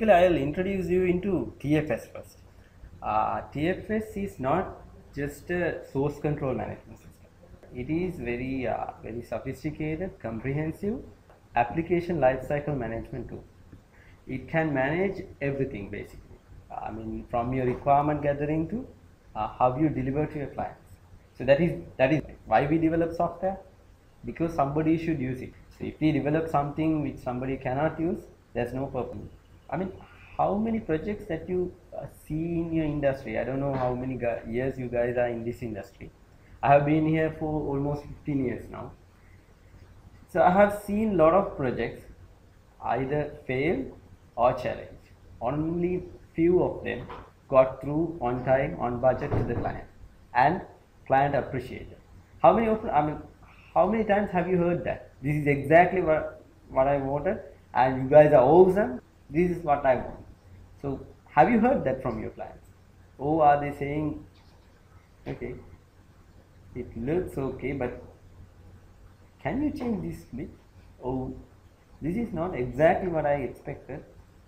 I'll introduce you into TFS first. TFS is not just a source control management system. It is very sophisticated, comprehensive application lifecycle management tool. It can manage everything basically. From your requirement gathering to how you deliver to your clients. So that is why we develop software, because somebody should use it. So if we develop something which somebody cannot use, there's no purpose. I mean, how many projects that you see in your industry? I don't know how many years you guys are in this industry. I have been here for almost 15 years now. So I have seen a lot of projects either fail or challenge. Only few of them got through on time, on budget to the client, and client appreciated. How many of how many times have you heard that? This is exactly what I wanted, and you guys are awesome. This is what I want. So have you heard that from your clients? Or are they saying, okay, it looks okay, but can you change this bit? Oh, this is not exactly what I expected.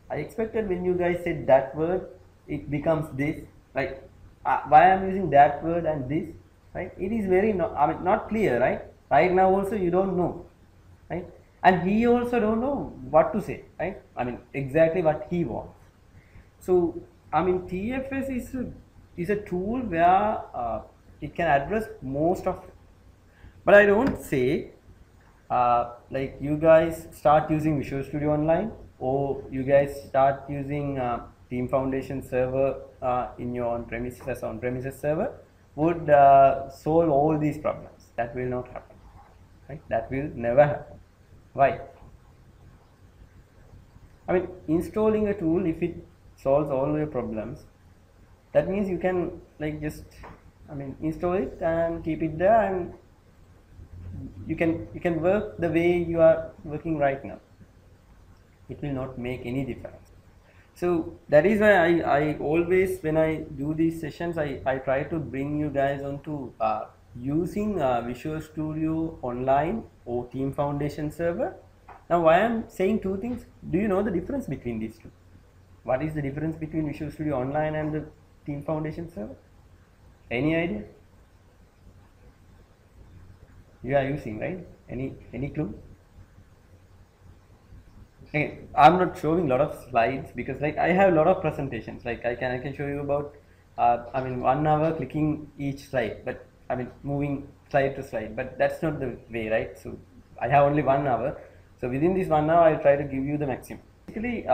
I expected when you guys said that word, it becomes this. Like, why I'm using that word and this, right? It is very not clear, right? Right now also you don't know, right? And he also don't know what to say, right? Exactly what he wants. So TFS is a tool where it can address most of it. But I don't say like you guys start using Visual Studio Online, or you guys start using Team Foundation server in your on-premises as on-premises server would solve all these problems. That will not happen, right? That will never happen. Why? Installing a tool, if it solves all your problems, that means you can just install it and keep it there, and you can work the way you are working right now. It will not make any difference. So that is why I always, when I do these sessions, I try to bring you guys onto using Visual Studio Online or Team Foundation server. Now, why I'm saying two things, do you know the difference between these two? What is the difference between Visual Studio Online and the Team Foundation server? Any idea? You are using, right? Any clue? Okay, I'm not showing a lot of slides because I have a lot of presentations. I can show you about 1 hour clicking each slide, but moving slide to slide, but that's not the way, right? So I have only 1 hour. So within this 1 hour, I'll try to give you the maximum. Basically,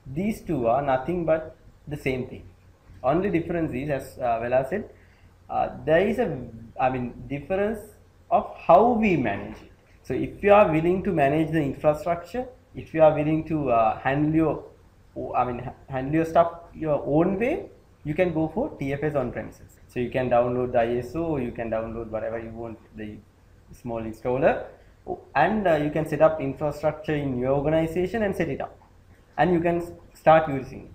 these two are nothing but the same thing. Only difference is, as Vela said, there is a difference of how we manage it. So if you are willing to manage the infrastructure, if you are willing to handle your stuff your own way, you can go for TFS on premises. So you can download the ISO, you can download whatever you want, the small installer, and you can set up infrastructure in your organization and set it up, and you can start using it.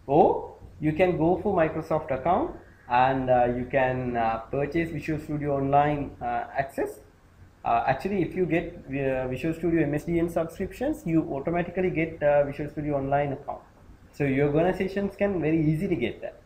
Or you can go for Microsoft account, and you can purchase Visual Studio Online access. Actually, if you get Visual Studio MSDN subscriptions, you automatically get Visual Studio Online account. So your organizations can very easily get that.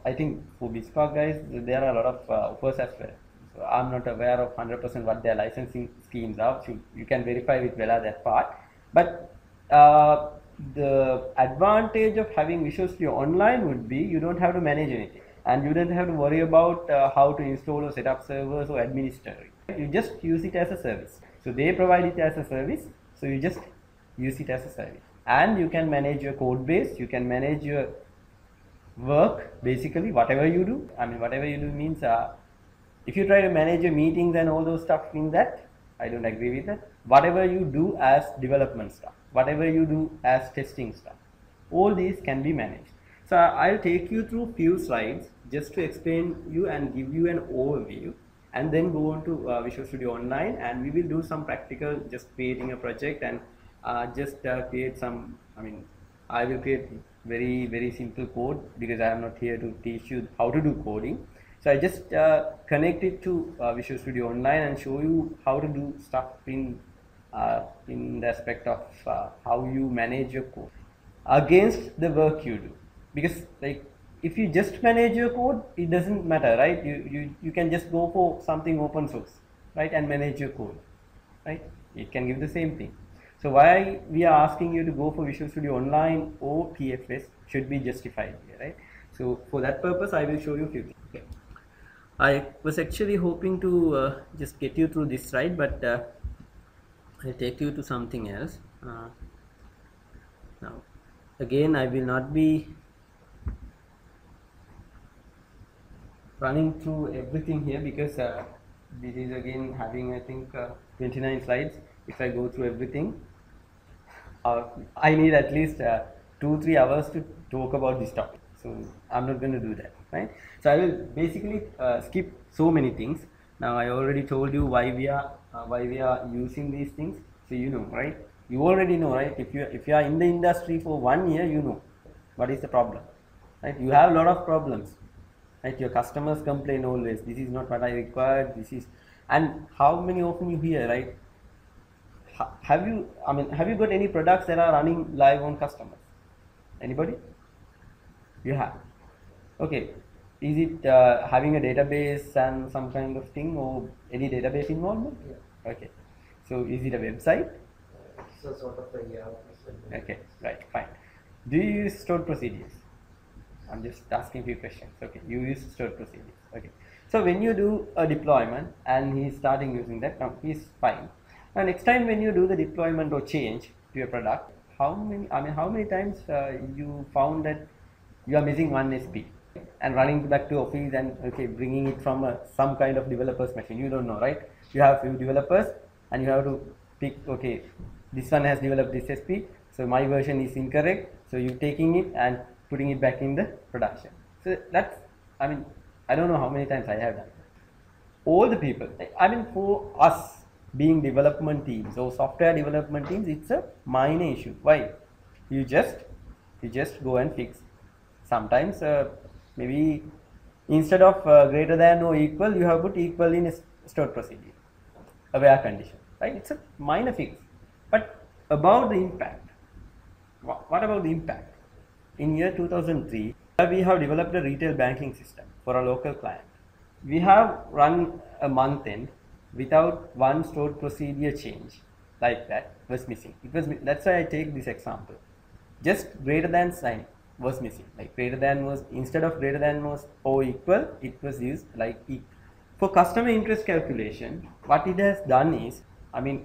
I think for Bespark guys, there are a lot of offers as well. So I'm not aware of 100% what their licensing schemes are. So you can verify with Vela that part. But the advantage of having Visual Studio Online would be you don't have to manage anything, and you don't have to worry about how to install or set up servers or administer it. You just use it as a service. So they provide it as a service, so you just use it as a service, and you can manage your code base, you can manage your work, basically whatever you do. Whatever you do means if you try to manage your meetings and all those stuff in that, I don't agree with that. Whatever you do as development stuff, whatever you do as testing stuff, all these can be managed. So I'll take you through few slides just to explain you and give you an overview, and then go on to Visual Studio Online, and we will do some practical, just creating a project and just create some, I will create very simple code because I am not here to teach you how to do coding. So I just connect it to Visual Studio Online and show you how to do stuff in the aspect of how you manage your code. against the work you do. Because like if you just manage your code, it doesn't matter, right? You can just go for something open source, right, and manage your code, right? It can give the same thing. So why we are asking you to go for Visual Studio Online or TFS should be justified here, right? So for that purpose, I will show you a few things. Okay. I was actually hoping to just get you through this slide, but I'll take you to something else. Now, again, I will not be running through everything here because this is again having, I think, 29 slides. If I go through everything, I need at least 2-3 hours to talk about this topic. So I'm not going to do that, right? So I will basically skip so many things. Now I already told you why we are using these things. So you know, right? You already know, right? If you are in the industry for 1 year, you know what is the problem, right? You have a lot of problems, right? Your customers complain always. This is not what I required. This is, and how many often you hear, right? Have you got any products that are running live on customers? Anybody? You have. Okay. Is it having a database and some kind of thing, or any database involvement? Yeah. Okay. So is it a website? So sort of a Okay, right, fine. Do you use stored procedures? I'm just asking few questions. Okay, you use stored procedures. Okay. So when you do a deployment and he's starting using that, now he's fine. Now next time when you do the deployment or change to your product, how many times you found that you are missing one SP and running back to office and okay, bringing it from some kind of developer's machine? You don't know, right? You have few developers and you have to pick, okay, this one has developed this SP, so my version is incorrect, so you taking it and putting it back in the production. So that's, I don't know how many times I have done. All the people, for us being development teams or software development teams, it's a minor issue. Why? You just go and fix. Sometimes maybe instead of greater than or equal, you have put equal in a stored procedure, a where condition, right? It's a minor fix. But about the impact, what about the impact? In year 2003, we have developed a retail banking system for a local client. We have run a month end without one stored procedure change like that was missing. That's why I take this example. Just greater than sign was missing. Like greater than was, instead of greater than was or equal, it was used like equal. For customer interest calculation, what it has done is,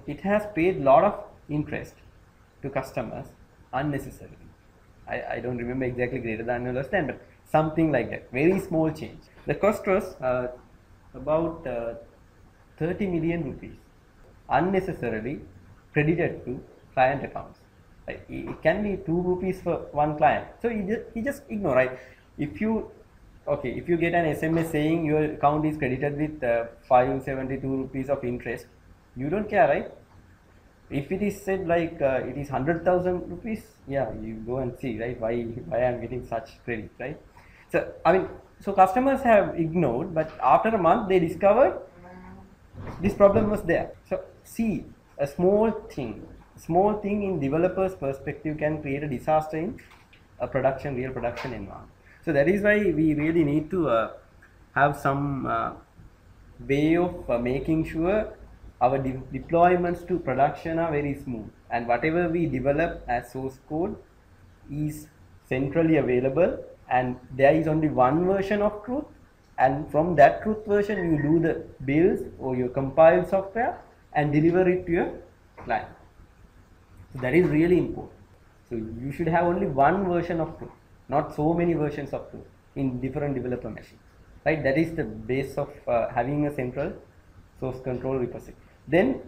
it has paid lot of interest to customers unnecessarily. I don't remember exactly greater than or less than, but something like that. Very small change. The cost was about 30 million rupees unnecessarily credited to client accounts. It can be 2 rupees for one client. So he just ignore, right? If you get an SMS saying your account is credited with 572 rupees of interest, you don't care, right? If it is said like it is 100,000 rupees, yeah, you go and see, right? Why I'm getting such credit, right? So customers have ignored, but after a month they discovered this problem was there. So see, a small thing in developer's perspective can create a disaster in a real production environment. So that is why we really need to have some way of making sure our deployments to production are very smooth, and whatever we develop as source code is centrally available, and there is only one version of truth, and from that truth version you do the builds or your compiled software and deliver it to your client. So that is really important. So you should have only one version of truth, not so many versions of truth in different developer machines, right? That is the base of having a central source control repository. Then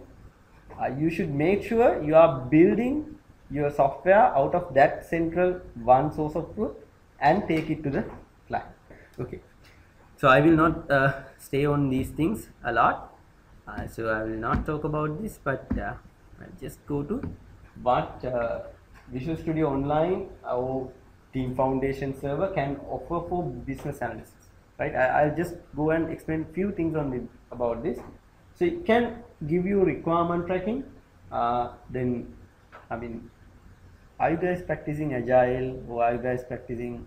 you should make sure you are building your software out of that central one source of truth and take it to the client. Okay, so I will not stay on these things a lot, so I will not talk about this, but I'll just go to what Visual Studio Online or Team Foundation server can offer for business analysis, right? I'll just go and explain few things about this. So it can give you requirement tracking. Then are you guys practicing agile, or are you guys practicing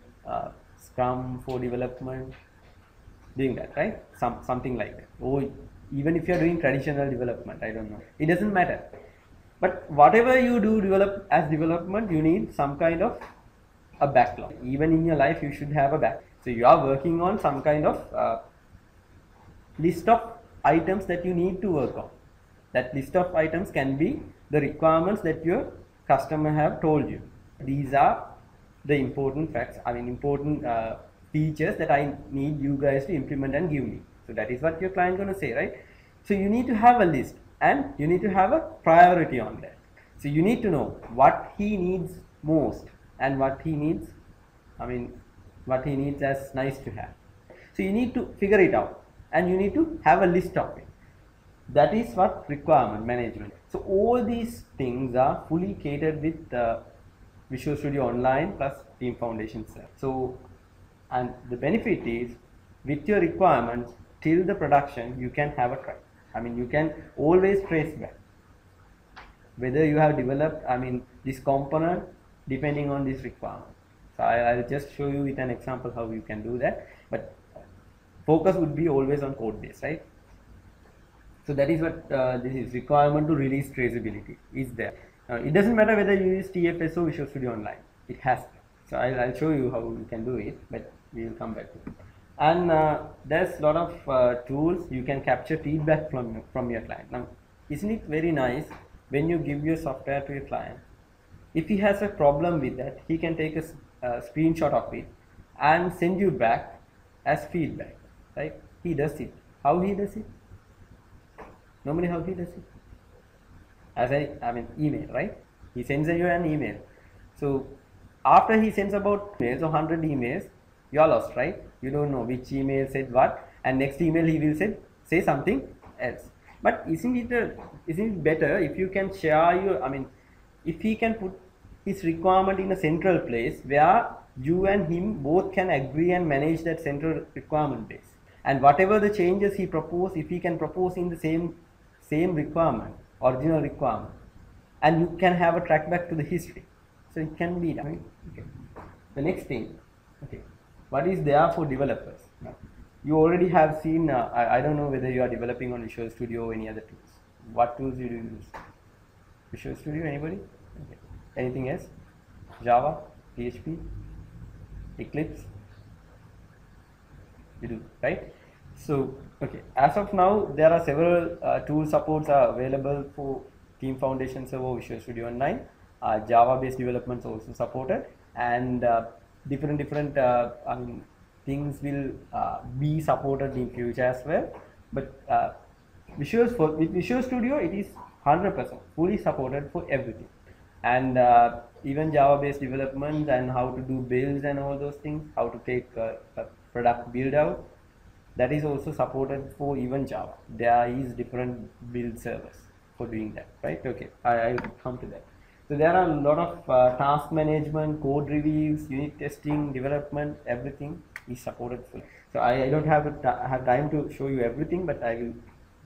scrum for development? Doing that, right? Something like that. Or even if you're doing traditional development, I don't know, it doesn't matter. But whatever you do develop as development, you need some kind of a backlog. Even in your life you should have a back. So you are working on some kind of list of items that you need to work on. That list of items can be the requirements that your customer have told you. These are the important facts, I mean important features that I need you guys to implement and give me. So that is what your client going to say, right? So you need to have a list and you need to have a priority on that. So you need to know what he needs most and what he needs, I mean what he needs as nice to have. So you need to figure it out and you need to have a list of it. That is what requirement management. So all these things are fully catered with Visual Studio Online plus Team Foundation Server. So, and the benefit is with your requirements till the production you can have a track. I mean you can always trace back whether you have developed, I mean this component depending on this requirement. So I'll just show you with an example how you can do that, but focus would be always on code base, right? So that is what this is. Requirement to release traceability is there. It doesn't matter whether you use TFS or Visual Studio Online, it has to. So I'll show you how you can do it, but we will come back to it. And there's a lot of tools you can capture feedback from your client. Now isn't it very nice when you give your software to your client, if he has a problem with that, he can take a screenshot of it and send you back as feedback, right? He does it. How he does it? Normally how he does it? As I mean email, right? He sends you an email. So after he sends about emails or 100 emails, you are lost, right? You don't know which email said what, and next email he will say something else. But isn't it better if you can share your, I mean if he can put his requirement in a central place where you and him both can agree and manage that central requirement base, and whatever the changes he propose, if he can propose in the same requirement, original requirement, and you can have a track back to the history. So it can be done. Okay. The next thing, okay, what is there for developers? Now, you already have seen, I don't know whether you are developing on Visual Studio or any other tools. What tools you do use? Visual Studio, anybody? Okay. Anything else? Java, PHP, Eclipse? You do, right? So, okay, as of now, there are several tool supports are available for Team Foundation Server, Visual Studio Online. Java-based development is also supported, and different things will be supported in future as well. But with Visual Studio, it is 100% fully supported for everything, and even Java-based development and how to do builds and all those things, how to take a product build out. That is also supported for even Java. There is different build servers for doing that, right? Okay, I'll come to that. So there are a lot of task management, code reviews, unit testing, development, everything is supported fully. So I don't have time to show you everything, but I will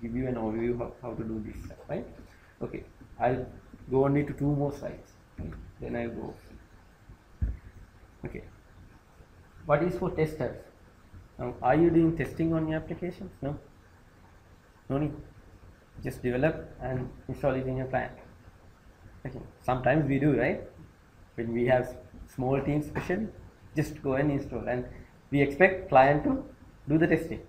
give you an overview of how to do this stuff, right? Okay, I'll go only to 2 more slides, right? Then I'll go. Okay, what is for testers? Now, are you doing testing on your applications? No? No need. Just develop and install it in your client. Okay. Sometimes we do, right? When we have small teams especially, just go and install, and we expect client to do the testing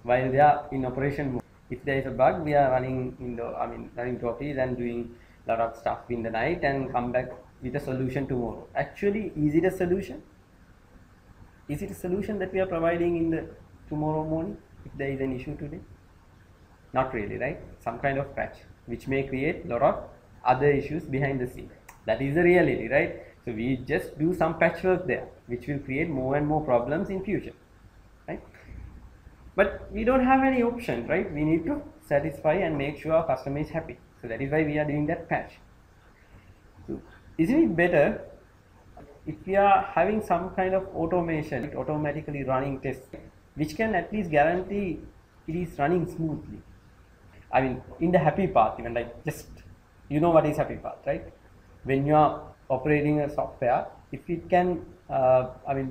while they are in operation mode. If there is a bug, we are running to office and doing a lot of stuff in the night and come back with a solution tomorrow. Actually, is it a solution? Is it a solution that we are providing in the tomorrow morning if there is an issue today? Not really, right? Some kind of patch which may create a lot of other issues behind the scene. That is the reality, right? So we just do some patchwork there which will create more and more problems in future, right? But we don't have any option, right? We need to satisfy and make sure our customer is happy. So that is why we are doing that patch. So isn't it better if we are having some kind of automation, automatically running tests, which can at least guarantee it is running smoothly? I mean, in the happy path, even like just, you know what is happy path, right? When you are operating a software, if it can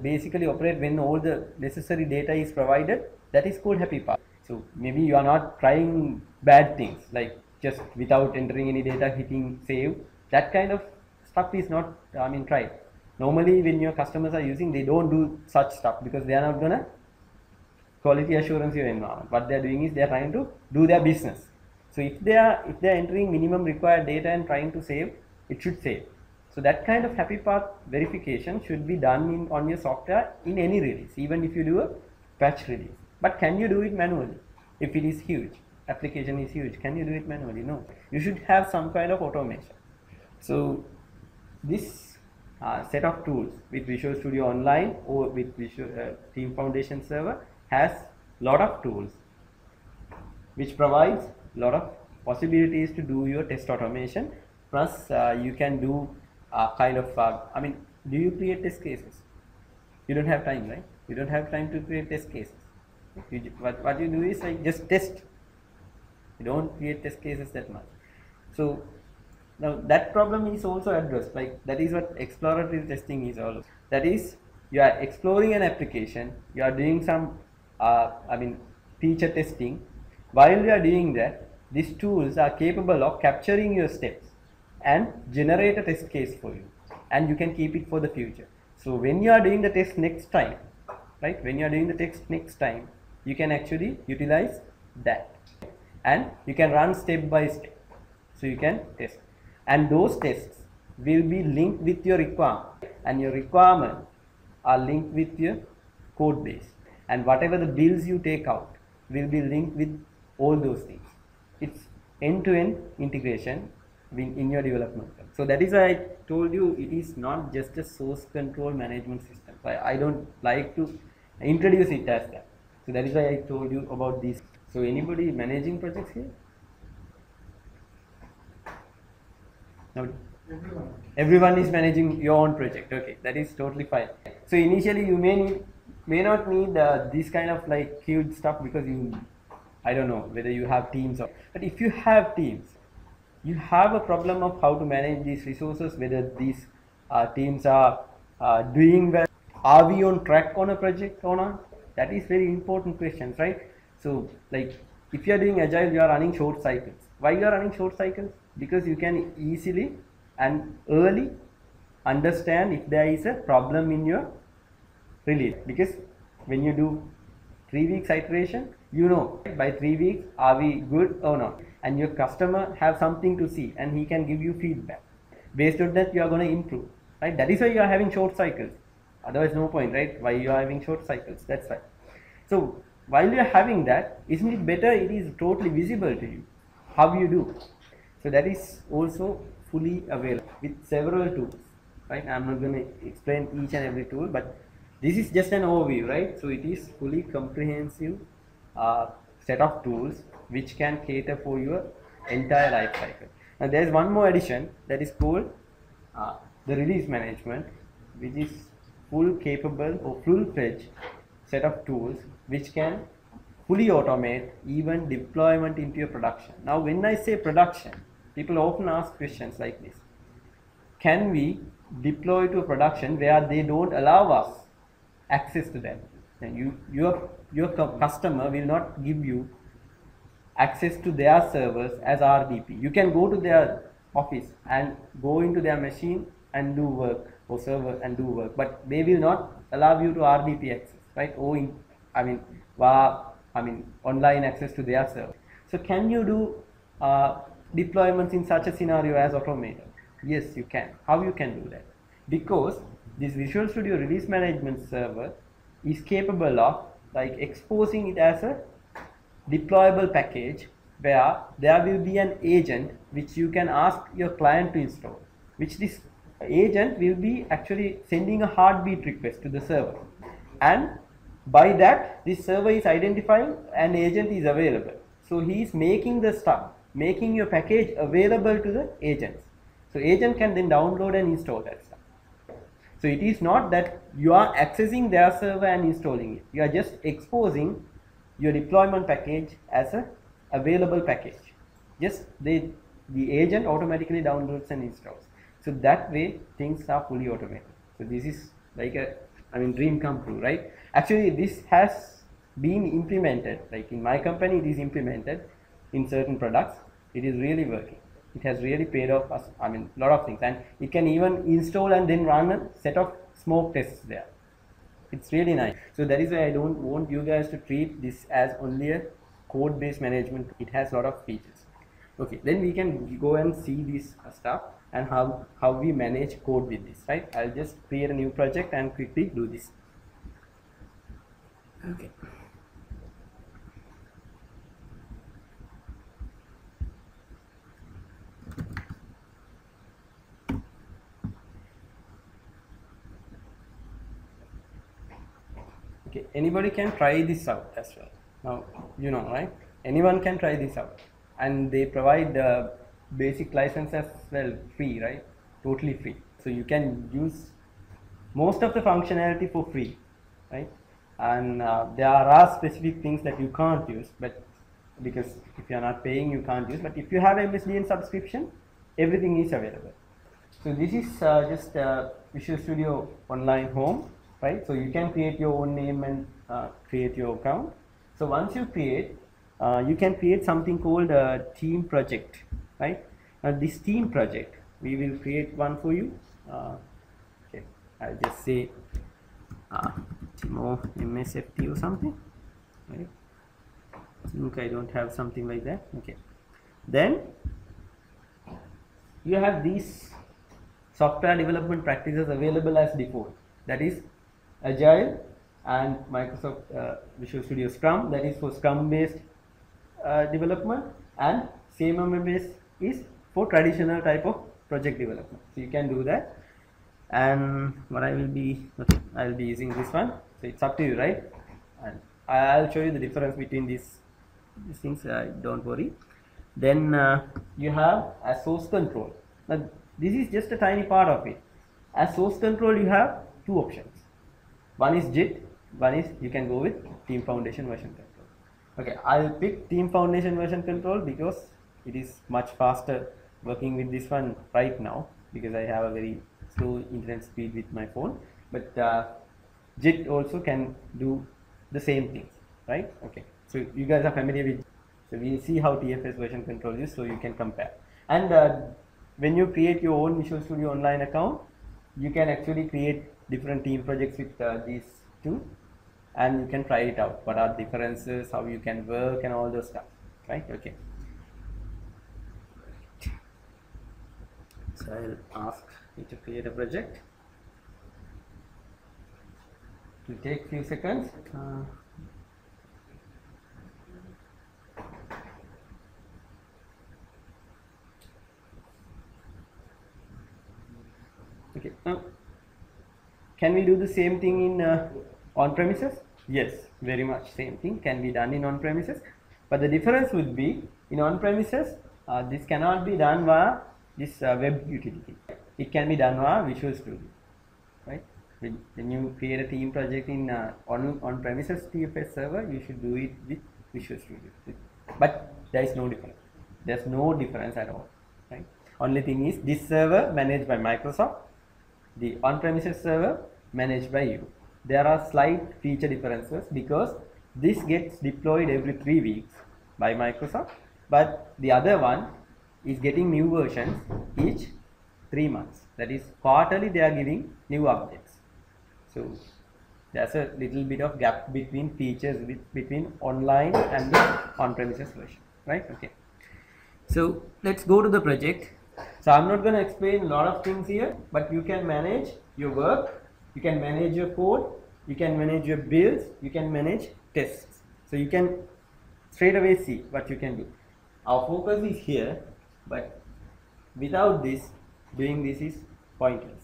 basically operate when all the necessary data is provided, that is called happy path. So maybe you are not trying bad things like just without entering any data, hitting save. That kind of stuff is not tried. Normally when your customers are using, they don't do such stuff because they are not gonna quality assurance your environment. What they are doing is they are trying to do their business. So if they are entering minimum required data and trying to save, it should save. So that kind of happy path verification should be done on your software in any release, even if you do a patch release. But can you do it manually? If it is huge, application is huge, can you do it manually? No. You should have some kind of automation. So this set of tools with Visual Studio Online or with Visual Team Foundation Server has lot of tools which provides lot of possibilities to do your test automation. Plus you can do kind of do you create test cases? You don't have time, right? You don't have time to create test cases. What you do is like just test. You don't create test cases that much. So now that problem is also addressed. Like that is what exploratory testing is all about. That is, you are exploring an application, you are doing some feature testing. While you are doing that, these tools are capable of capturing your steps and generate a test case for you, and you can keep it for the future. So when you are doing the test next time, right? When you are doing the test next time, you can actually utilize that, and you can run step by step. So you can test, and those tests will be linked with your requirement, and your requirement are linked with your code base, and whatever the builds you take out will be linked with all those things. It's end-to-end integration in your development. So that is why I told you it is not just a source control management system. I don't like to introduce it as that. So that is why I told you about this. So anybody managing projects here? No. Everyone is managing your own project. Okay, that is totally fine. So initially you may not need this kind of like huge stuff because I don't know whether you have teams or, but if you have teams, you have a problem of how to manage these resources, whether these teams are doing well. Are we on track on a project or not? That is very important questions, right? So like if you are doing agile, you are running short cycles. Why you are running short cycles? Because you can easily and early understand if there is a problem in your release. Because when you do 3 weeks iteration, you know by 3 weeks are we good or not, and your customer have something to see and he can give you feedback. Based on that you are going to improve, right? That is why you are having short cycles. Otherwise no point, right? Why you are having short cycles? That's right. So while you are having that, isn't it better it is totally visible to you how you do? So that is also fully available with several tools, right? I'm not going to explain each and every tool, but this is just an overview, right? So it is fully comprehensive set of tools which can cater for your entire life cycle. Now there is one more addition that is called the release management, which is full capable or full-fledged set of tools which can fully automate even deployment into your production. Now when I say production, people often ask questions like this: can we deploy to a production where they don't allow us access to them? And your customer will not give you access to their servers as RDP. You can go to their office and go into their machine and do work, or server and do work, but they will not allow you to RDP access, right? Or online access to their server. So can you do deployments in such a scenario as automated? Yes, you can. How you can do that? Because this Visual Studio Release Management Server is capable of like exposing it as a deployable package where there will be an agent which you can ask your client to install, which this agent will be actually sending a heartbeat request to the server, and by that this server is identifying an agent is available. So he is making the stuff, making your package available to the agents. So agent can then download and install that stuff. So it is not that you are accessing their server and installing it. You are just exposing your deployment package as a available package. Just the agent automatically downloads and installs. So that way things are fully automated. So this is like a, I mean, dream come true, right? Actually, this has been implemented, like in my company it is implemented in certain products. It is really working. It has really paid off us, I mean, a lot of things, and it can even install and then run a set of smoke tests there. It's really nice. So that is why I don't want you guys to treat this as only a code based management. It has a lot of features. Okay, then we can go and see this stuff and how we manage code with this, right? I'll just create a new project and quickly do this. Okay. Okay, anybody can try this out as well. Now, you know, right? Anyone can try this out, and they provide the basic license as well, free, right? Totally free. So you can use most of the functionality for free, right? And there are specific things that you can't use, but because if you are not paying, you can't use. But if you have MSDN subscription, everything is available. So this is just Visual Studio Online Home, right? So you can create your own name and create your account. So once you create, you can create something called a team project, right? Now this team project, we will create one for you. Okay, I'll just say Timo MSFT or something, right? I think I don't have something like that. Okay, then you have these software development practices available as default, that is Agile and Microsoft Visual Studio Scrum, that is for Scrum based development, and CMMA based is for traditional type of project development. So you can do that, and what I will be, okay, I will be using this one. So it's up to you, right? And I'll show you the difference between these things, don't worry. Then you have a source control. Now this is just a tiny part of it. As source control you have two options. One is JIT, one is you can go with Team Foundation version control. Okay, I'll pick Team Foundation version control because it is much faster working with this one right now, because I have a very slow internet speed with my phone. But JIT also can do the same things, right? Okay, so you guys are familiar with, so we'll see how TFS version control is, so you can compare. And when you create your own Visual Studio Online account, you can actually create different team projects with these two, and you can try it out. What are differences, how you can work, and all those stuff, right? Okay. So I'll ask you to create a project. It will take few seconds. Okay, now can we do the same thing in on-premises? Yes, very much same thing can be done in on-premises, but the difference would be in on-premises this cannot be done via this web utility. It can be done via Visual Studio, right? When you create a team project in on-premises TFS server, you should do it with Visual Studio, but there is no difference. There's no difference at all, right? Only thing is this server managed by Microsoft, the on-premises server managed by you. There are slight feature differences because this gets deployed every 3 weeks by Microsoft, but the other one is getting new versions each 3 months. That is quarterly they are giving new updates. So there's a little bit of gap between features between online and the on-premises version, right? Okay. So let's go to the project. So I'm not going to explain a lot of things here, but you can manage your work, you can manage your code, you can manage your builds, you can manage tests. So you can straight away see what you can do. Our focus is here, but without this, doing this is pointless.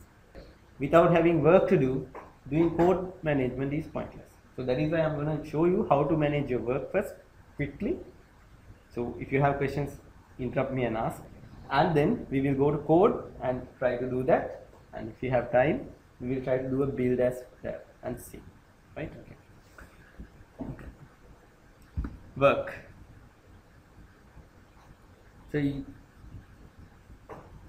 Without having work to do, doing code management is pointless. So that is why I'm going to show you how to manage your work first quickly. So if you have questions, interrupt me and ask, and then we will go to code and try to do that, and if you have time we will try to do a build as well and see, right? Okay. Work. So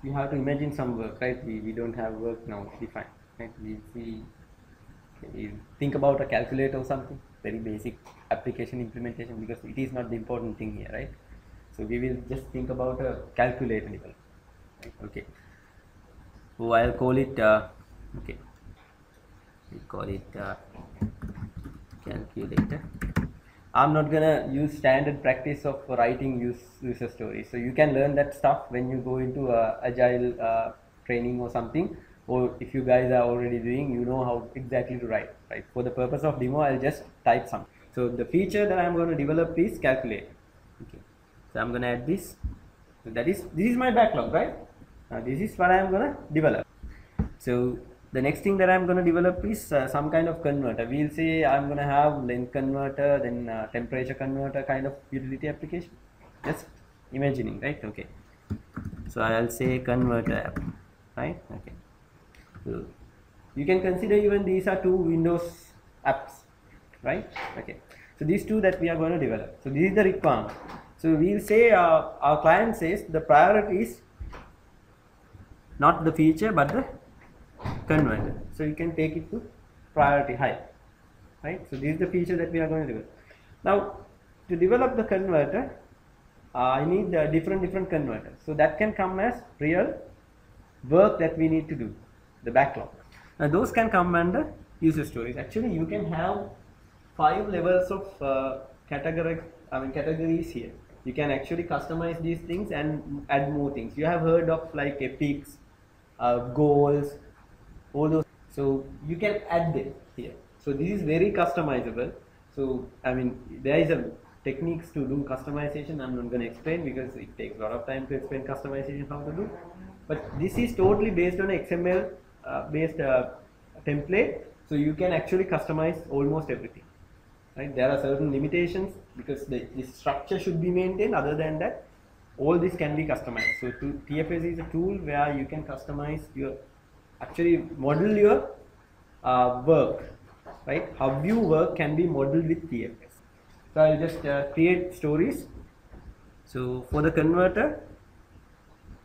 you have to imagine some work, right? We don't have work now defined, right? We think about a calculator or something, very basic application implementation, because it is not the important thing here, right? So we will just think about a calculator level, right? Okay. So I'll call it, okay, we call it calculator. I'm not gonna use standard practice of writing user stories. So you can learn that stuff when you go into agile training or something, or if you guys are already doing, you know how exactly to write. Right. For the purpose of demo, I'll just type something. So the feature that I'm going to develop is calculate. Okay. So I'm going to add this. So this is my backlog, right? This is what I'm going to develop. So the next thing that I'm going to develop is some kind of converter. We'll say I'm going to have length converter, then temperature converter kind of utility application. Just imagining, right? Okay. So I'll say converter app, right? Okay. So you can consider even these are two Windows apps, right? Okay. So these two that we are going to develop. So this is the requirement. So we'll say our client says the priority is not the feature but the converter. So you can take it to priority high, right? So this is the feature that we are going to develop. Now to develop the converter, I need different converters. So that can come as real work that we need to do, the backlog. Now those can come under user stories. Actually, you can have 5 levels of categories here. You can actually customize these things and add more things. You have heard of like epics, goals, all those. So you can add them here. So this is very customizable. So I mean, there is a techniques to do customization. I'm not going to explain because it takes a lot of time to explain customization how to do. But this is totally based on XML based template. So you can actually customize almost everything. Right? There are certain limitations because the structure should be maintained. Other than that, all this can be customized. So TFS is a tool where you can customize your, actually model your work, right? How you work can be modeled with TFS. So I'll just create stories. So for the converter,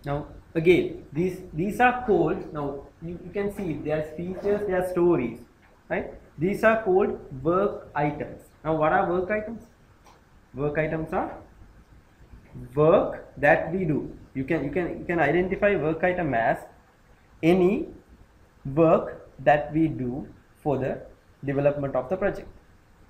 now again these are called, now you can see there's features, there are stories, right? These are called work items. Now what are work items? Work items are work that we do. You can identify work item as any work that we do for the development of the project,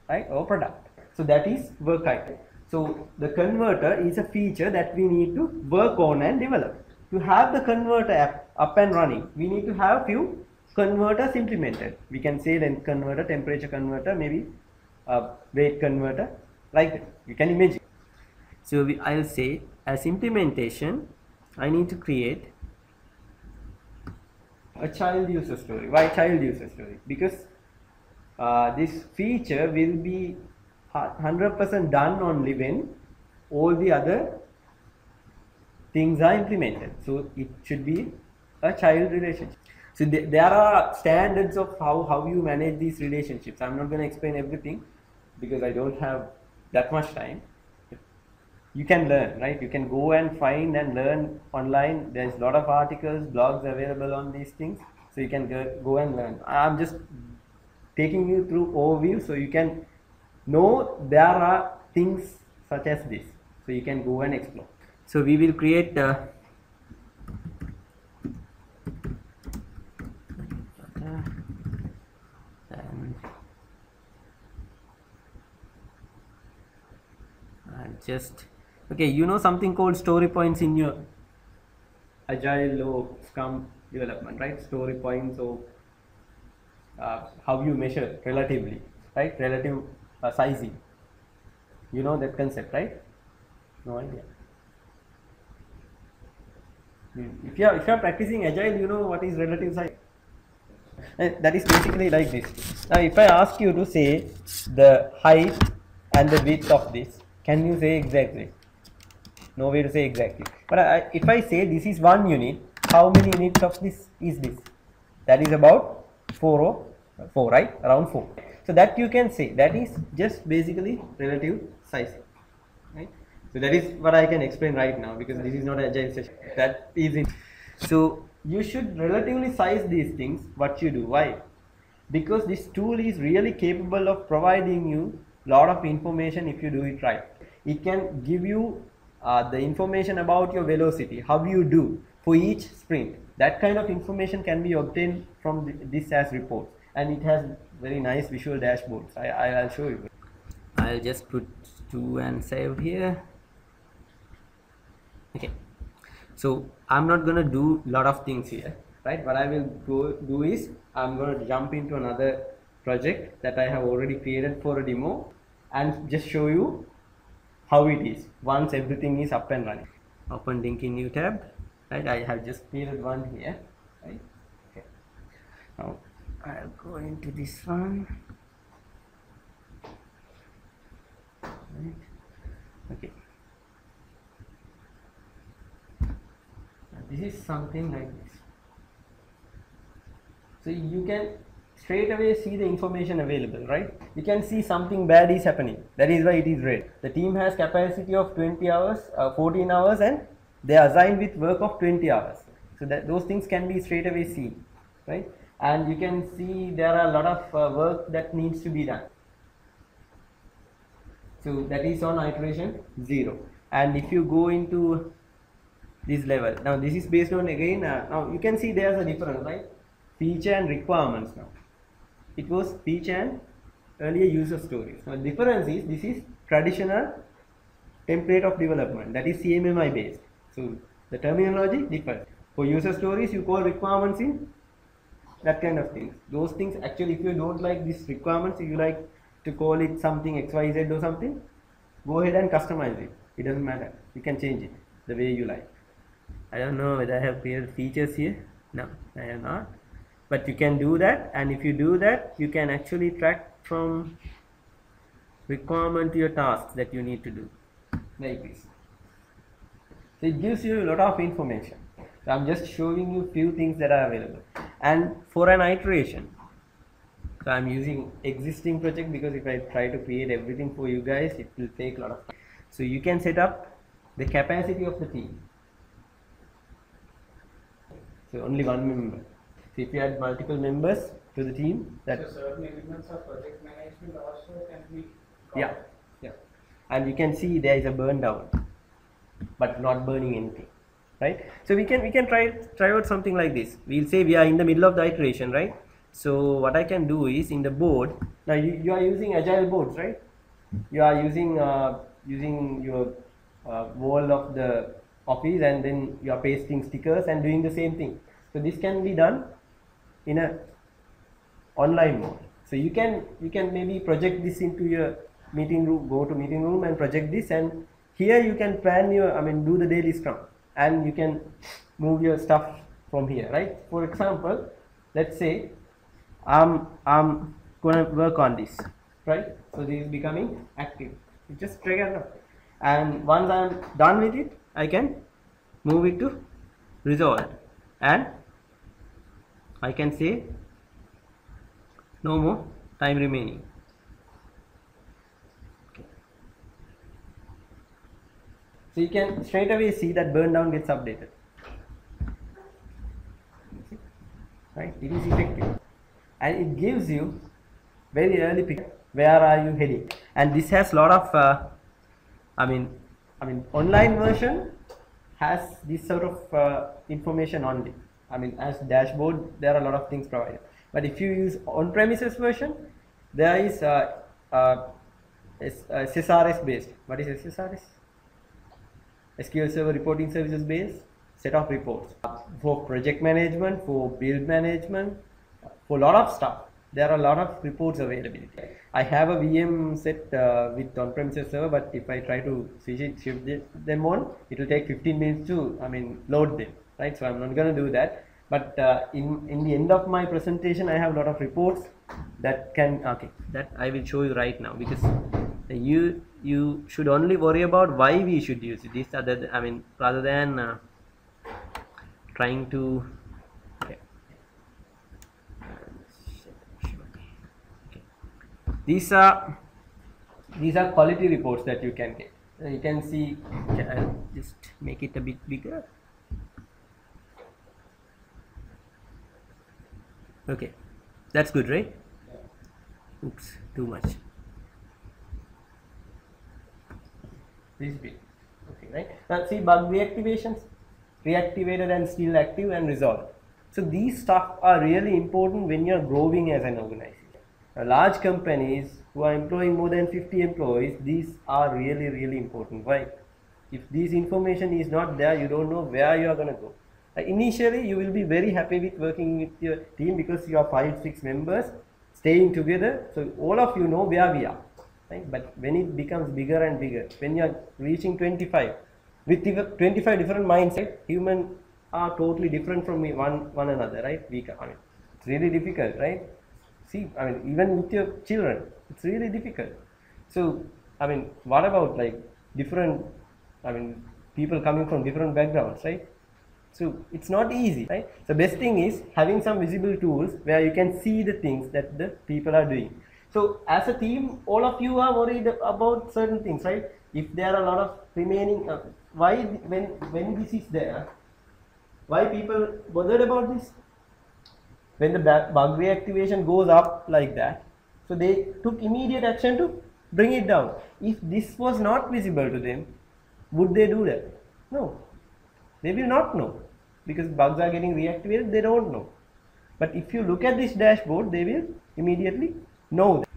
right, or product. So that is work item. So the converter is a feature that we need to work on and develop. To have the converter app up and running, we need to have few converters implemented. We can say length converter, temperature converter, maybe weight converter, like that. You can imagine. So I'll say as implementation, I need to create a child user story. Why child user story? Because this feature will be 100% done only when all the other things are implemented. So it should be a child relationship. So there are standards of how you manage these relationships. I'm not going to explain everything because I don't have that much time. You can learn, right? You can go and find and learn online. There's a lot of articles, blogs available on these things. So you can go and learn. I'm just taking you through overview so you can know there are things such as this. So you can go and explore. So we will create just okay, you know something called story points in your agile or scrum development, right? Story points, or how you measure relatively, right? Relative sizing, you know that concept, right? No idea. If you are practicing agile, you know what is relative size. And that is basically like this. Now if I ask you to say the height and the width of this, can you say exactly? No way to say exactly. But if I say this is 1 unit, how many units of this is this? That is about 4, right? Around 4. So that you can say, that is just basically relative sizing, right? So that is what I can explain right now because this is not an agile session. That is it. So you should relatively size these things what you do. Why? Because this tool is really capable of providing you lot of information if you do it right. It can give you the information about your velocity, how you do for each sprint. That kind of information can be obtained from this as reports, and it has very nice visual dashboards. I'll show you. I'll just put 2 and save here. Okay, so I'm not gonna do a lot of things here, right? What I will go do is I'm going to jump into another project that I have already created for a demo and just show you how it is once everything is up and running. Open link in new tab, right? I have just created one here, right? Okay. Now I'll go into this one. Right. Okay. Now this is something like this. So you can straight away see the information available, right? You can see something bad is happening. That is why it is red. The team has capacity of 20 hours, 14 hours, and they are assigned with work of 20 hours. So that those things can be straight away seen, right? And you can see there are a lot of work that needs to be done. So that is on iteration 0. And if you go into this level, now this is based on again, now you can see there's a difference, right? Feature and requirements now. It was feature and earlier user stories. Now the difference is this is traditional template of development, that is CMMI based. So the terminology differs. For user stories you call requirements in that kind of things. Those things actually, if you don't like these requirements, if you like to call it something XYZ or something, go ahead and customize it. It doesn't matter. You can change it the way you like. I don't know whether I have created features here. No, I have not. But you can do that, and if you do that, you can actually track from requirement to your tasks that you need to do, like this. So it gives you a lot of information. So I'm just showing you few things that are available. And for an iteration, so I'm using existing project because if I try to create everything for you guys, it will take a lot of time. So you can set up the capacity of the team. So only one member. So if you add multiple members to the team, that so certain elements of project management also can be yeah, yeah, and you can see there is a burn down, but not burning anything, right? So we can try out something like this. We'll say we are in the middle of the iteration, right? So what I can do is in the board. Now you are using agile boards, right? You are using using your wall of the office, and then you are pasting stickers and doing the same thing. So this can be done in a online mode. So you can maybe project this into your meeting room, go to meeting room and project this, and here you can plan your, do the daily scrum, and you can move your stuff from here, right? For example, let's say I'm gonna work on this, right? So this is becoming active. You just drag and drop, and once I'm done with it, I can move it to resolved, and I can say no more time remaining. Okay. So you can straight away see that burn down gets updated, right? It is effective, and it gives you very early picture where are you heading. And this has a lot of online version has this sort of information only. As dashboard, there are a lot of things provided. But if you use on-premises version, there is SSRS based. What is SSRS? SQL Server Reporting Services based set of reports for project management, for build management, for a lot of stuff. There are a lot of reports available. I have a VM set with on-premises server, but if I try to shift them on, it will take 15 minutes to load them, right? So I'm not going to do that. But in the end of my presentation, I have a lot of reports that can that I will show you right now, because you should only worry about why we should use it. These other rather than trying to. Okay. These are quality reports that you can get. You can see. I'll just make it a bit bigger. Okay, that's good, right? Yeah. Oops, too much. This bit. Okay, right? Now see bug reactivations, reactivated and still active and resolved. So these stuff are really important when you're growing as an organization. Now, large companies who are employing more than 50 employees, these are really important. Why? If this information is not there, you don't know where you are going to go. Initially, you will be very happy with working with your team because you are 5-6 members staying together. So all of you know where we are. Right? But when it becomes bigger and bigger, when you are reaching 25, with 25 different mindsets, humans are totally different from one another, right? I mean, it's really difficult, right? See, I mean, even with your children, it's really difficult. So, I mean, what about like different, I mean, people coming from different backgrounds, right? So it's not easy, right? The best thing is having some visible tools where you can see the things that the people are doing. So as a team, all of you are worried about certain things, right? If there are a lot of remaining, why when this is there, why people bothered about this? When the bug reactivation goes up like that, so they took immediate action to bring it down. If this was not visible to them, would they do that? No, they will not know, because bugs are getting reactivated, they don't know. But if you look at this dashboard, they will immediately know that.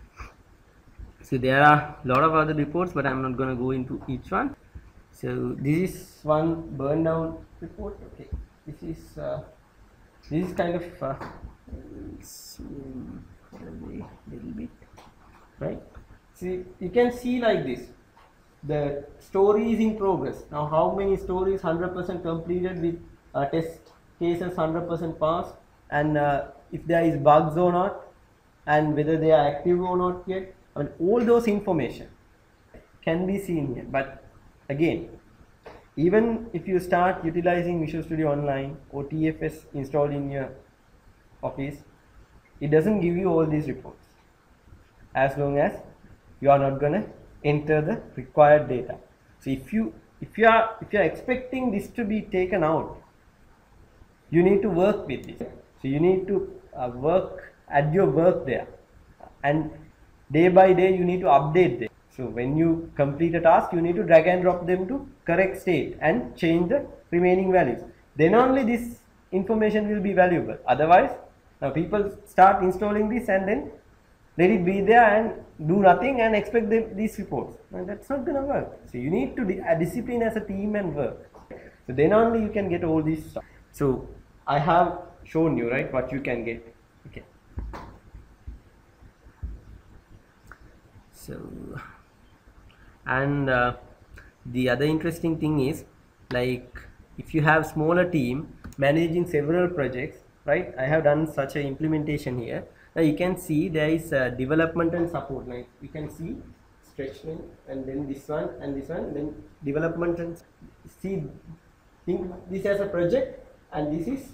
So there are a lot of other reports, but I'm not going to go into each one. So this is one burn down report. Okay, this is kind of little bit, right? See, you can see like this. The story is in progress. Now, how many stories 100% completed with test cases 100% passed, and if there is bugs or not, and whether they are active or not yet. I mean, all those information can be seen here. But again, even if you start utilizing Visual Studio Online or TFS installed in your office, it doesn't give you all these reports as long as you are not going to enter the required data. So if you are expecting this to be taken out, you need to work with this. So you need to work at your work there, and day by day you need to update them. So when you complete a task, you need to drag and drop them to correct state and change the remaining values. Then only this information will be valuable. Otherwise, now people start installing this and then let it be there and do nothing and expect these reports. And that's not going to work. So you need to discipline as a team and work. So then only you can get all this stuff. So I have shown you, right, what you can get. Okay. So, and the other interesting thing is, like, if you have smaller team managing several projects, right? I have done such an implementation here. Now you can see there is development and support. Like you can see stretchment, and then this one and this one, then development, and see, think this as a project, and this is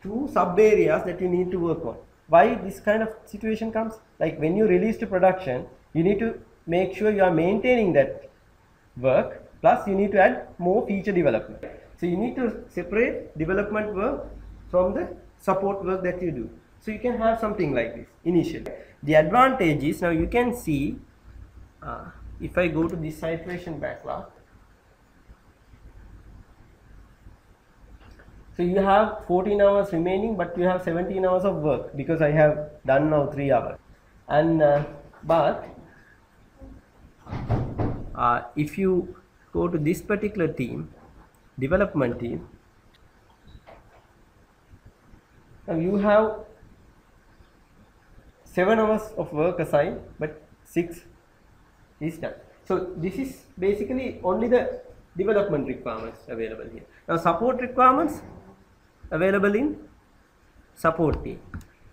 two sub areas that you need to work on. Why this kind of situation comes? Like when you release to production, you need to make sure you are maintaining that work, plus you need to add more feature development. So you need to separate development work from the support work that you do. So you can have something like this initially. The advantage is, now you can see, if I go to this iteration backlog, so you have 14 hours remaining, but you have 17 hours of work because I have done now 3 hours. And but if you go to this particular team, development team, now you have 7 hours of work assigned, but 6 is done. So this is basically only the development requirements available here. Now support requirements available in support team.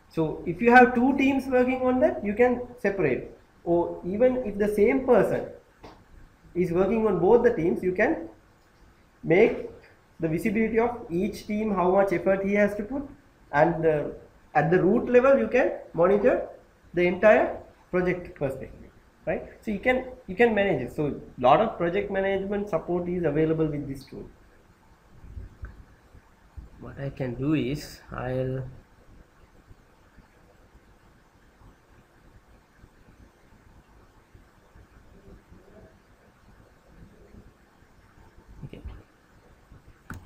So if you have 2 teams working on that, you can separate, or even if the same person is working on both the teams, you can make the visibility of each team, how much effort he has to put, and at the root level you can monitor the entire project perspective, right? So you can manage it. So a lot of project management support is available with this tool. What I can do is, I'll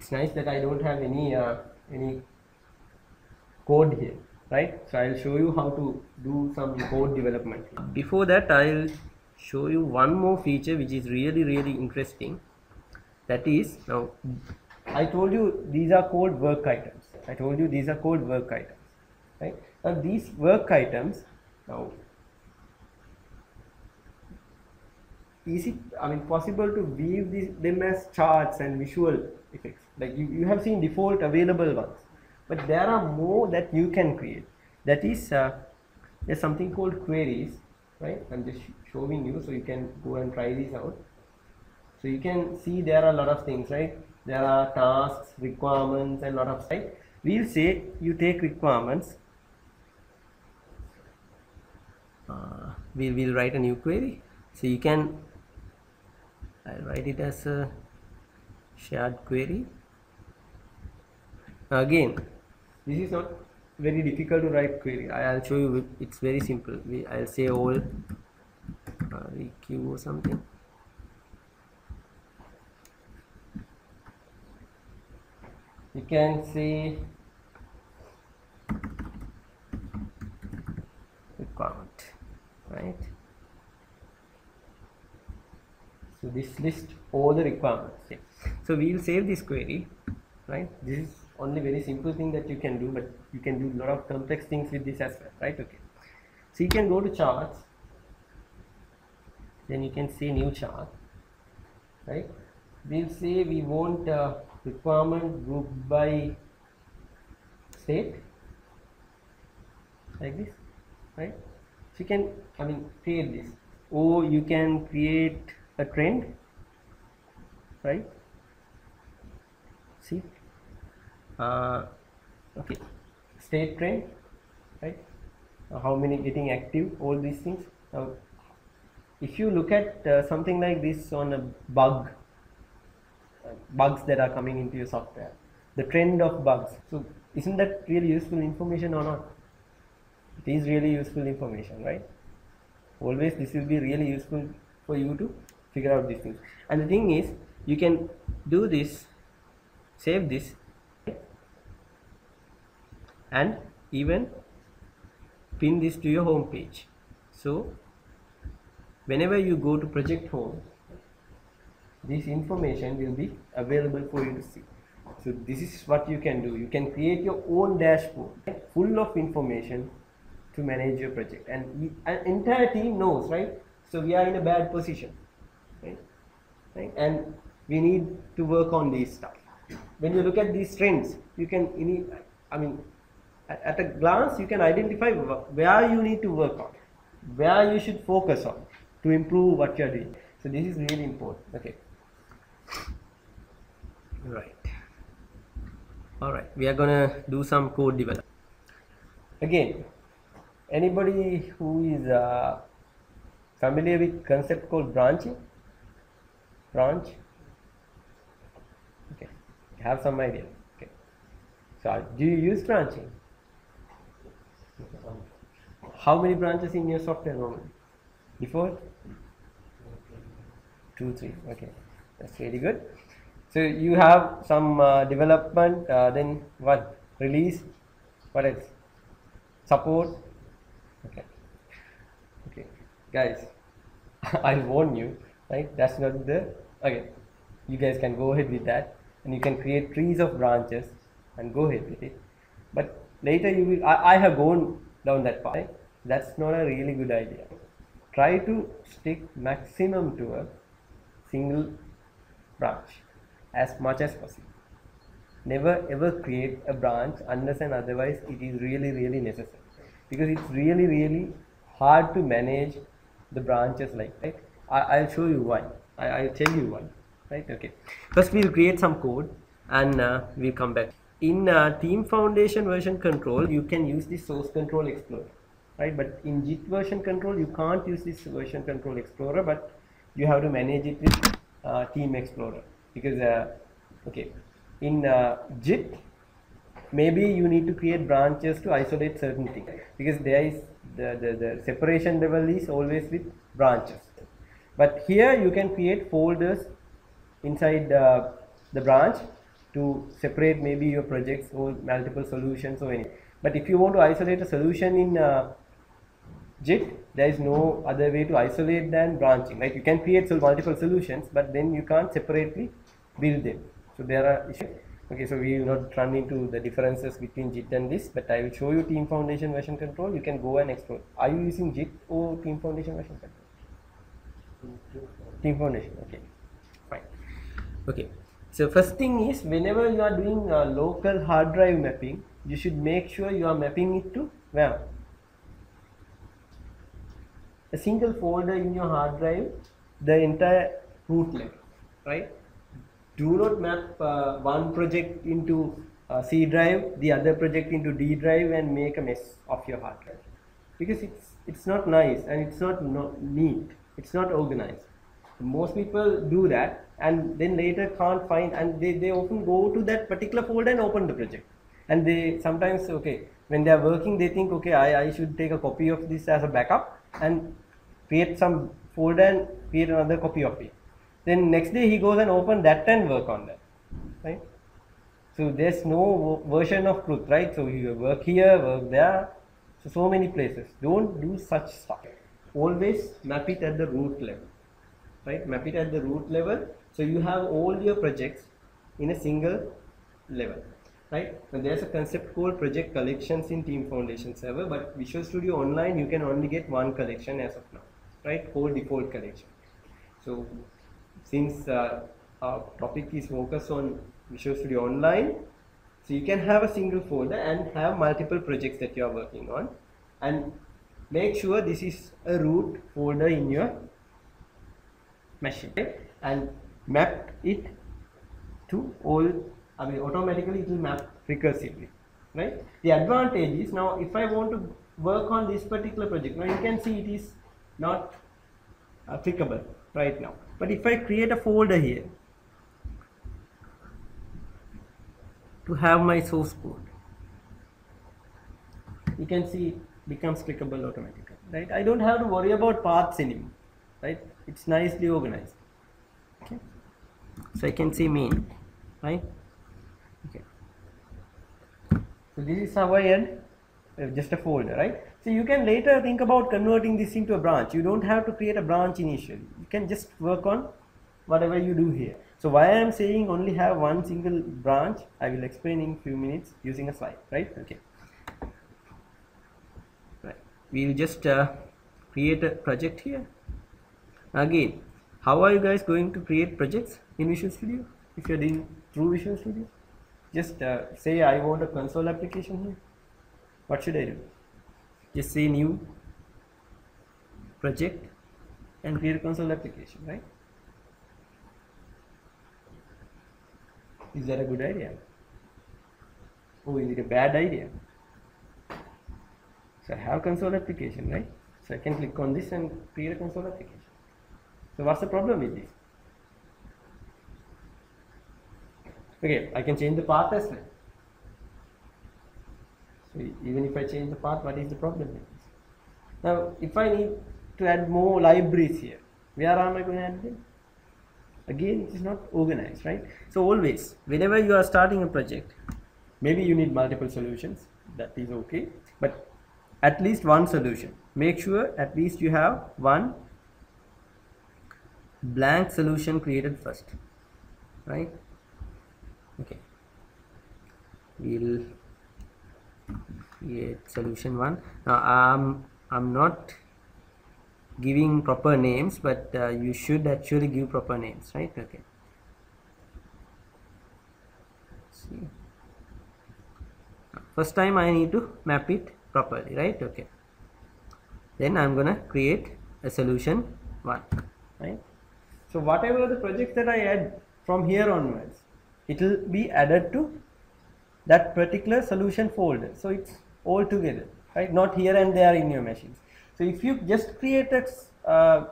it's nice that I don't have any code here, right? So I'll show you how to do some code development. Before that, I'll show you one more feature which is really interesting. That is, now I told you these are called work items. I told you these are called work items, right? Now these work items, now is it, I mean, possible to view them as charts and visual effects? Like you have seen default available ones, but there are more that you can create. That is, there's something called queries, right? I'm just showing you so you can go and try this out. So you can see there are a lot of things, right? There are tasks, requirements, and a lot of stuff. We'll say you take requirements. We'll write a new query. So you can, I'll write it as a shared query. Again, this is not very difficult to write query. I'll show you. It's very simple. I'll say all req or something. You can say requirement, right? So this lists all the requirements. Okay. So we will save this query, right? This is only very simple thing that you can do, but you can do a lot of complex things with this as well, right? Okay. So you can go to charts, then you can say new chart, right? We'll say we want requirement grouped by state, like this, right? So you can, I mean, create this, or you can create a trend, right? See, okay, state trend, right? How many getting active, all these things. Now if you look at something like this on a bugs that are coming into your software, the trend of bugs, so isn't that really useful information or not? It is really useful information, right? Always this will be really useful for you to figure out these things. And the thing is, you can do this, save this, and even pin this to your home page. So whenever you go to project home, this information will be available for you to see. So this is what you can do. You can create your own dashboard full of information to manage your project, and an entire team knows, right? So we are in a bad position, right? And we need to work on these stuff. When you look at these trends, you can, I mean, at a glance you can identify where you need to work on, where you should focus on to improve what you're doing. So this is really important. Okay, right. All right, we are gonna do some code development. Again, anybody who is familiar with concept called branching? Branch? Okay, have some idea. Okay, so do you use branching? How many branches in your software normally? Default? 2, 3. Okay, that's really good. So you have some development, then what? Release. What else? Support. Okay. Okay, guys, I warn you, right? That's not the. Okay, you guys can go ahead with that, and you can create trees of branches and go ahead with it. But later you will. I have gone down that path. Right? That's not a really good idea. Try to stick maximum to a single branch as much as possible. Never ever create a branch unless and otherwise it is really necessary, because it's really hard to manage the branches like that. I'll show you why. I'll tell you why, right? Okay, first we'll create some code and we'll come back. In Team Foundation version control, you can use this source control explorer, right? But in JIT version control, you can't use this version control explorer, but you have to manage it with Team Explorer, because okay, in JIT maybe you need to create branches to isolate certain things, because there is the separation level is always with branches. But here you can create folders inside the branch, to separate maybe your projects or multiple solutions or anything. But if you want to isolate a solution in JIT, there is no other way to isolate than branching. Like you can create multiple solutions, but then you can't separately build them. So there are issues. Okay, so we will not run into the differences between JIT and this, but I will show you Team Foundation version control. You can go and explore. Are you using JIT or Team Foundation version control? Team Foundation. Okay, fine. Okay, so first thing is, whenever you are doing local hard drive mapping, you should make sure you are mapping it to where? A single folder in your hard drive, the entire root level, right? Do not map one project into C drive, the other project into D drive, and make a mess of your hard drive, because it's not nice and it's not neat, it's not organized. Most people do that and then later can't find, and they often go to that particular folder and open the project, and they sometimes, okay, when they are working, they think, okay, I should take a copy of this as a backup and create some folder and create another copy of it. Then next day he goes and open that and work on that, right? So there's no version of truth, right? So you work here, work there, so many places. Don't do such stuff. Always map it at the root level, right? Map it at the root level, so you have all your projects in a single level, right? Now there's a concept called project collections in Team Foundation server, but Visual Studio Online you can only get one collection as of now, right? Called default collection. So since our topic is focused on Visual Studio Online, so you can have a single folder and have multiple projects that you are working on, and make sure this is a root folder in your machine, right? And map it to all, I mean automatically it will map recursively, right? The advantage is, now if I want to work on this particular project, now you can see it is not applicable right now, but if I create a folder here to have my source code, you can see it becomes clickable automatically, right? I don't have to worry about paths anymore, right? It's nicely organized. Okay, so I can say main, right? Okay, so this is how I add just a folder, right? So you can later think about converting this into a branch. You don't have to create a branch initially. You can just work on whatever you do here. So why I am saying only have one single branch, I will explain in few minutes using a slide, right? Okay, right, we will just create a project here. Again, how are you guys going to create projects in Visual Studio? If you're doing through Visual Studio, just say I want a console application here. What should I do? Just say new project and create a console application, right? Is that a good idea? Or is it a bad idea? So I have console application, right? So I can click on this and create a console application. So what's the problem with this? Okay, I can change the path as well. So even if I change the path, what is the problem with this? Now, if I need to add more libraries here, where am I going to add them? Again, it is not organized, right? So always, whenever you are starting a project, maybe you need multiple solutions, that is okay, but at least one solution. Make sure at least you have one blank solution created first, right? Okay, we'll create solution 1. Now I'm not giving proper names, but you should actually give proper names, right? Okay, see, first time I need to map it properly, right? Okay, then I'm gonna create a solution 1, right? So whatever the projects that I add from here onwards, it will be added to that particular solution folder, so it's all together, right? Not here and there in your machines. So if you just create a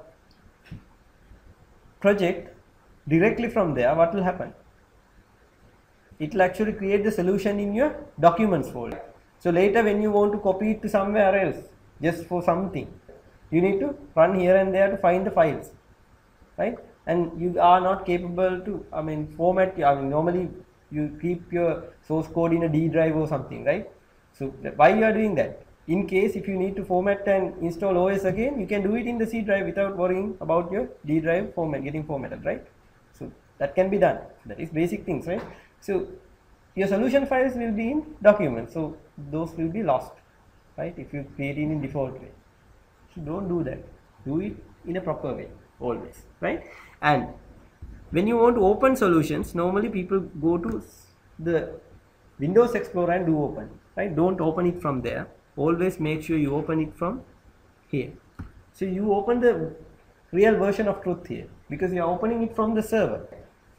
project directly from there, what will happen? It will actually create the solution in your documents folder. So later when you want to copy it to somewhere else, just for something, you need to run here and there to find the files, right? And you are not capable to, format, normally you keep your source code in a D drive or something, right? So why you are doing that? In case if you need to format and install OS again, you can do it in the C drive without worrying about your D drive format getting formatted, right? So that can be done. That is basic things, right? So your solution files will be in documents, so those will be lost, right? If you create it in default way. So don't do that. Do it in a proper way always, right? And when you want to open solutions, normally people go to the Windows Explorer and do open, right? Don't open it from there. Always make sure you open it from here. So you open the real version of truth here because you are opening it from the server.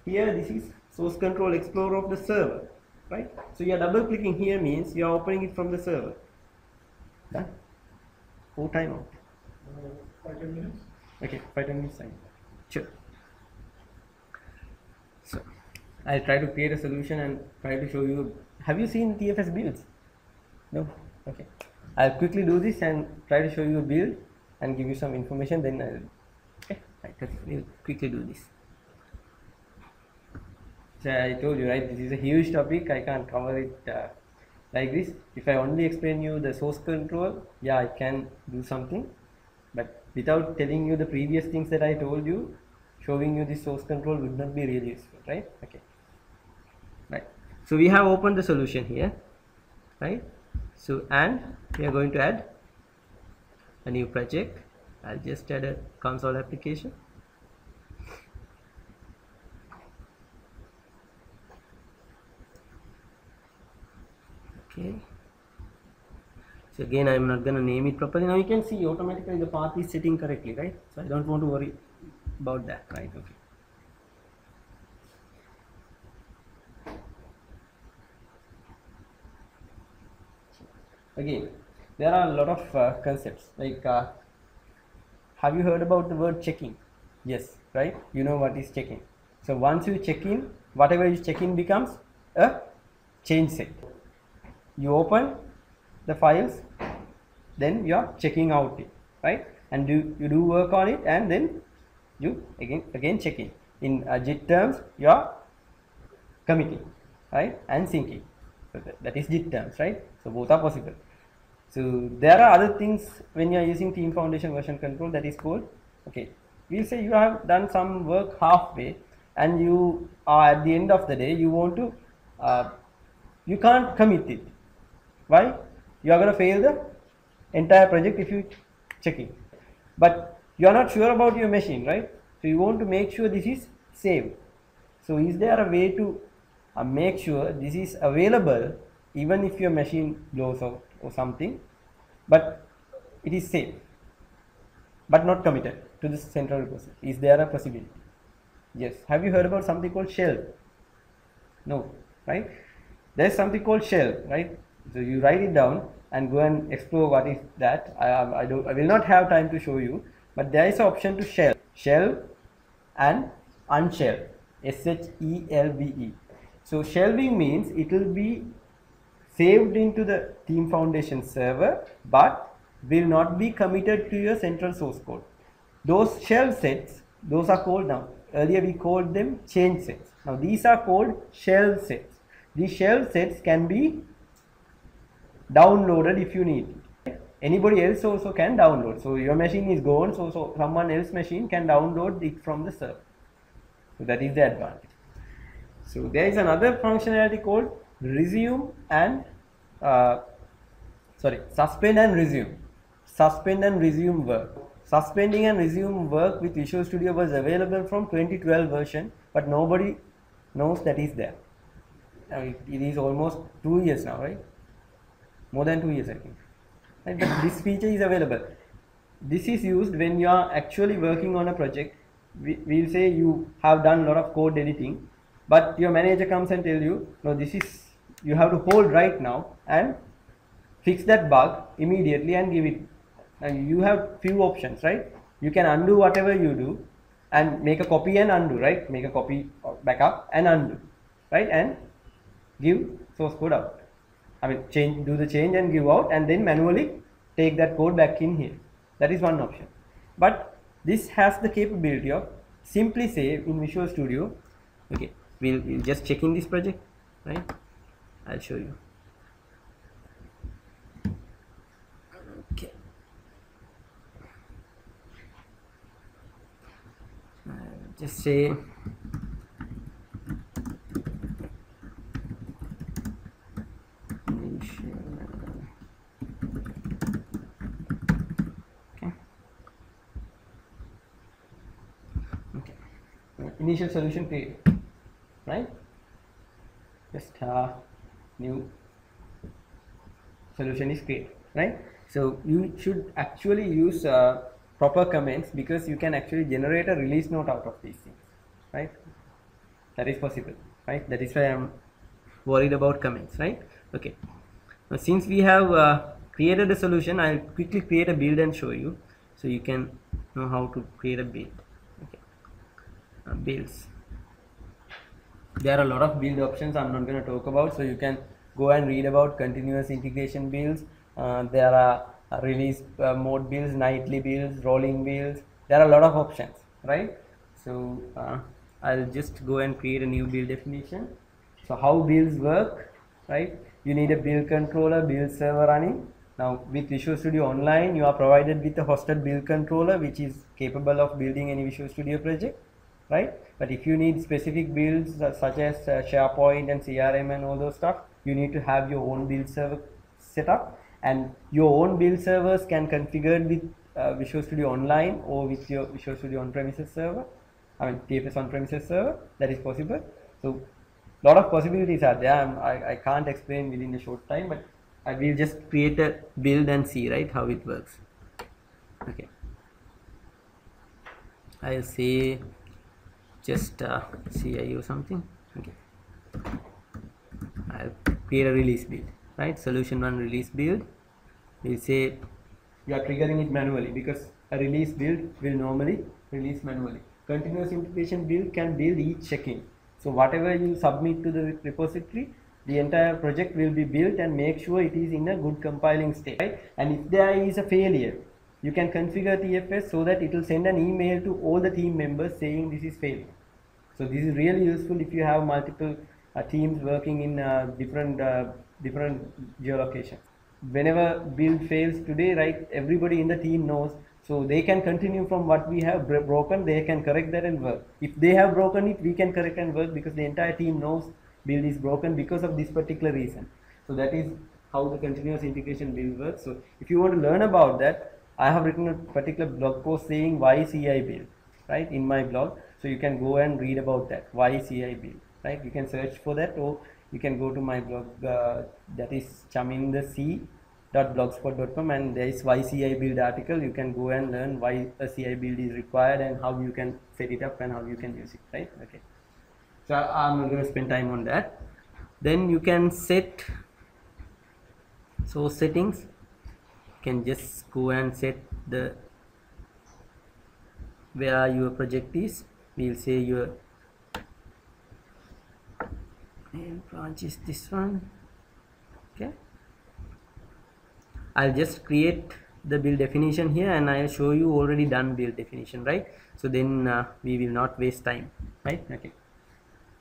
Here this is source control explorer of the server, right? So you are double clicking here means you are opening it from the server. Done. Full time out. 5 minutes. Okay, 5 minutes time. Sure. So I'll try to create a solution and try to show you. Have you seen TFS builds? No? Okay. I'll quickly do this and try to show you a build and give you some information, then I'll we'll quickly do this. So I told you, right, this is a huge topic. I can't cover it like this. If I only explain you the source control, yeah, I can do something, but without telling you the previous things that I told you, showing you this source control would not be really useful, right? Okay. Right. So we have opened the solution here, right? So and we are going to add a new project. I'll just add a console application. Okay. So again, I'm not gonna name it properly. Now you can see automatically the path is setting correctly, right? So I don't want to worry about that, right? Okay. Again, there are a lot of concepts like have you heard about the word checking? Yes, right? You know what is checking. So once you check in, whatever is check-in becomes a change set. You open the files, then you are checking out it, right? And you do work on it, and then you again check in. In JIT terms, you are committing, right, and syncing. So that is JIT terms, right? So both are possible. So there are other things when you are using Team Foundation version control, that is called, okay, we'll say you have done some work halfway and you are at the end of the day, you want to, you can't commit it. Why? You are going to fail the entire project if you check it. But you are not sure about your machine, right? So you want to make sure this is saved. So is there a way to make sure this is available even if your machine blows out or something, but it is safe but not committed to the central repository? Is there a possibility? Yes. Have you heard about something called shell? No, right? There is something called shell, right? So you write it down and go and explore what is that. I will not have time to show you, but there is an option to shell and unshell, SHELVE. So shelving means it will be saved into the Team Foundation server but will not be committed to your central source code. Those shell sets, those are called, now earlier we called them change sets. Now these are called shell sets. These shell sets can be downloaded if you need it. Anybody else also can download. So your machine is gone, so someone else's machine can download it from the server. So that is the advantage. So there is another functionality called resume and suspend and resume. Suspend and resume work. Suspending and resume work with Visual Studio was available from 2012 version, but nobody knows that is there. It is almost 2 years now, right? More than 2 years, I think. Right? But this feature is available. This is used when you are actually working on a project. We'll say you have done a lot of code editing, but your manager comes and tells you, no, this is, you have to hold right now and fix that bug immediately and give it. Now you have few options, right? You can undo whatever you do and make a copy and undo, right? Make a copy or backup and undo, right? And give source code out. I mean, do the change and give out, and then manually take that code back in here. That is one option. But this has the capability of simply say in Visual Studio, okay, we'll just check in this project. right? I'll show you. Okay, just say initial solution created, right? Just new solution is created, right? So you should actually use proper comments, because you can actually generate a release note out of these things, right? That is possible, right? That is why I'm worried about comments, right? Okay, now since we have created a solution, I'll quickly create a build and show you, so you can know how to create a build. Okay, builds, there are a lot of build options I'm not going to talk about, so you can go and read about continuous integration builds. There are release mode builds, nightly builds, rolling builds. There are a lot of options, right? So I'll just go and create a new build definition. So how builds work, right? You need a build controller, build server running. Now with Visual Studio Online, you are provided with a hosted build controller which is capable of building any Visual Studio project, right? But if you need specific builds such as SharePoint and CRM and all those stuff, you need to have your own build server set up, and your own build servers can configure with Visual Studio Online or with your Visual Studio on-premises server, I mean TFS on-premises server. That is possible. So lot of possibilities are there. I can't explain within a short time, but I will just create a build and see, right, how it works. Okay, I'll say just CI or something. Okay, I'll create a release build, right? Solution 1 release build. We'll say you are triggering it manually, because a release build will normally release manually. Continuous integration build can build each check-in. So whatever you submit to the repository, the entire project will be built and make sure it is in a good compiling state, right? And if there is a failure, you can configure TFS so that it will send an email to all the team members saying this is failing. So this is really useful if you have multiple teams working in different geolocations. Whenever build fails today, right, everybody in the team knows, so they can continue from what we have broken, they can correct that and work. If they have broken it, we can correct and work, because the entire team knows build is broken because of this particular reason. So that is how the continuous integration build works. So if you want to learn about that, I have written a particular blog post saying why CI build, right, in my blog. So you can go and read about that, why CI build, right? You can search for that, or you can go to my blog, that is chaminthec.blogspot.com, and there is why CI build article. You can go and learn why a CI build is required and how you can set it up and how you can use it, right? Okay, so I'm not going to spend time on that. Then you can set source settings. You can just go and set the where your project is. We'll say your main branch is this one. Okay, I'll just create the build definition here, and I'll show you already done build definition, right? So then we will not waste time, right? Okay,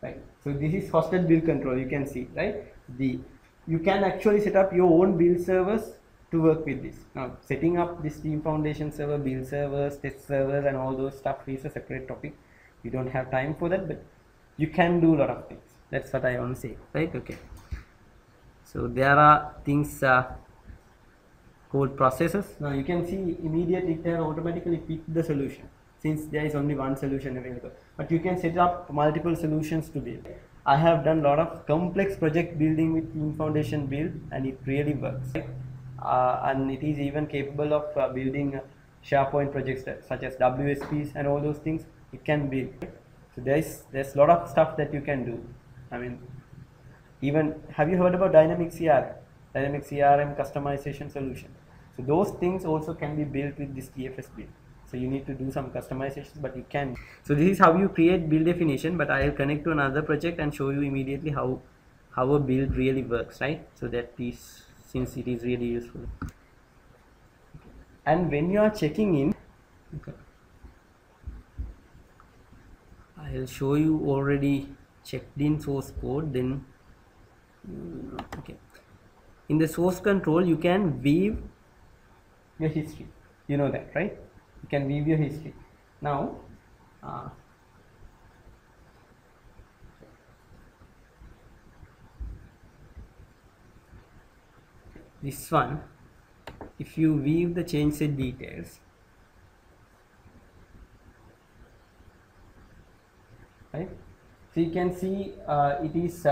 right. So this is hosted build control. You can see, right? You can actually set up your own build servers to work with this. Now setting up this team foundation server, build servers, test servers, and all those stuff is a separate topic. We don't have time for that, but you can do a lot of things. That's what I want to say, right? Okay, so there are things called processes. Now you can see immediately it has automatically picked the solution, since there is only one solution available, but you can set up multiple solutions to build. I have done a lot of complex project building with team foundation build, and it really works, right? And it is even capable of building SharePoint projects such as WSPs and all those things. It can build. So there's a lot of stuff that you can do. I mean, even have you heard about dynamic CRM? Dynamic CRM customization solution. So those things also can be built with this TFS build. So you need to do some customizations, but you can. So this is how you create build definition, but I will connect to another project and show you immediately how a build really works, right? So that is, since it is really useful. And when you are checking in, okay, I will show you already checked in source code. Then Okay, in the source control you can weave your history, you know that, right? You can weave your history. Now this one, if you weave the change set details, right, so you can see it is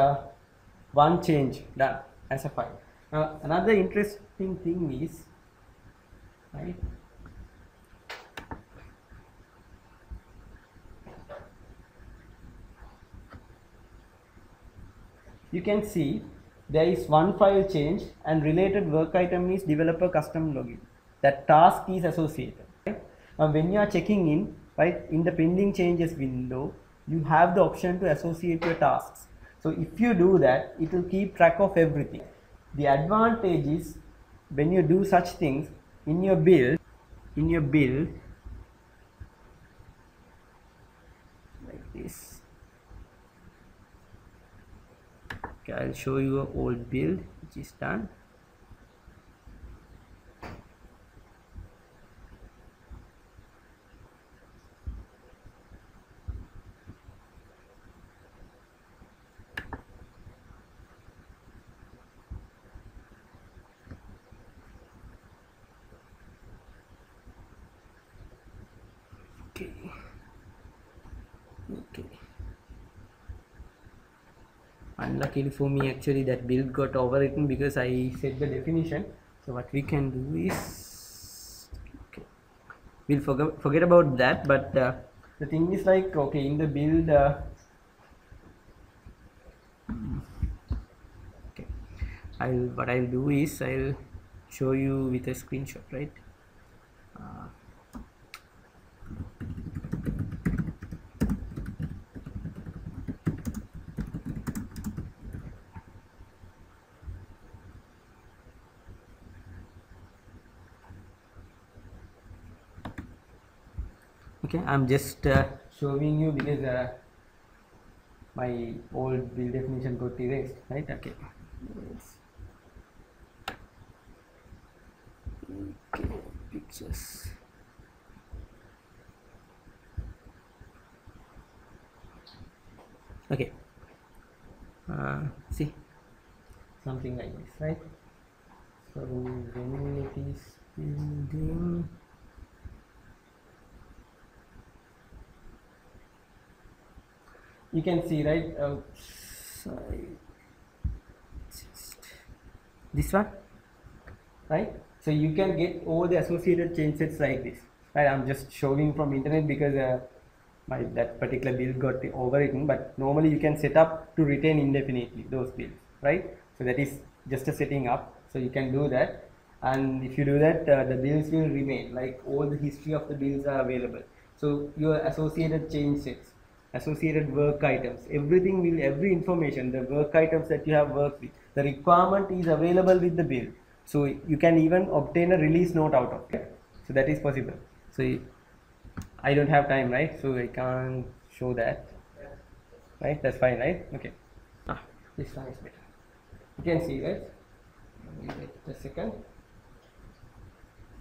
one change done as a file. Now another interesting thing is, right, you can see there is one file change and related work item is developer custom login. That task is associated. Right? Now when you are checking in, right, in the pending changes window, you have the option to associate your tasks. So if you do that, it will keep track of everything. The advantage is when you do such things in your build, like this. Okay, I'll show you an old build which is done. Okay. Unluckily for me, actually that build got overwritten because I set the definition. So what we can do is, okay, we'll forget about that. But the thing is, like, okay, in the build, okay, what I'll do is I'll show you with a screenshot, right? Okay, I'm just showing you because my old build definition got erased, right? Okay. Okay, pictures. Okay, see, something like this, right? So when it is building, you can see, right, outside this one, right? So you can get all the associated change sets like this, right? I'm just showing from internet because that particular build got overwritten, but normally you can set up to retain indefinitely those builds, right? So that is just a setting up, so you can do that. And if you do that, the builds will remain, like all the history of the builds are available. So your associated change sets, associated work items, everything will, every information, the work items that you have worked with, the requirement is available with the build. So you can even obtain a release note out of it. So that is possible. So I don't have time, right? So I can't show that, right? That's fine, right? Okay. This one is better. You can see, right? Wait a second.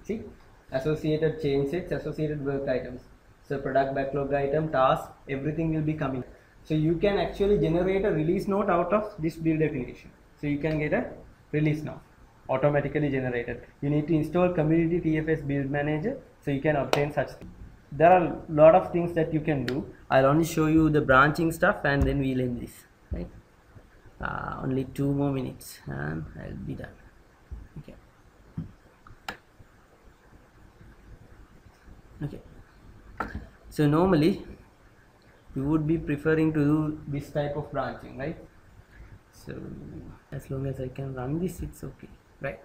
See, associated change sets, associated work items. So product backlog item, task, everything will be coming. So you can actually generate a release note out of this build definition. So you can get a release note automatically generated. You need to install community TFS build manager so you can obtain such things. There are a lot of things that you can do. I'll only show you the branching stuff and then we'll end this, right? Only 2 more minutes and I'll be done. Okay. Okay. So normally you would be preferring to do this type of branching, right? So as long as I can run this, it's okay, right?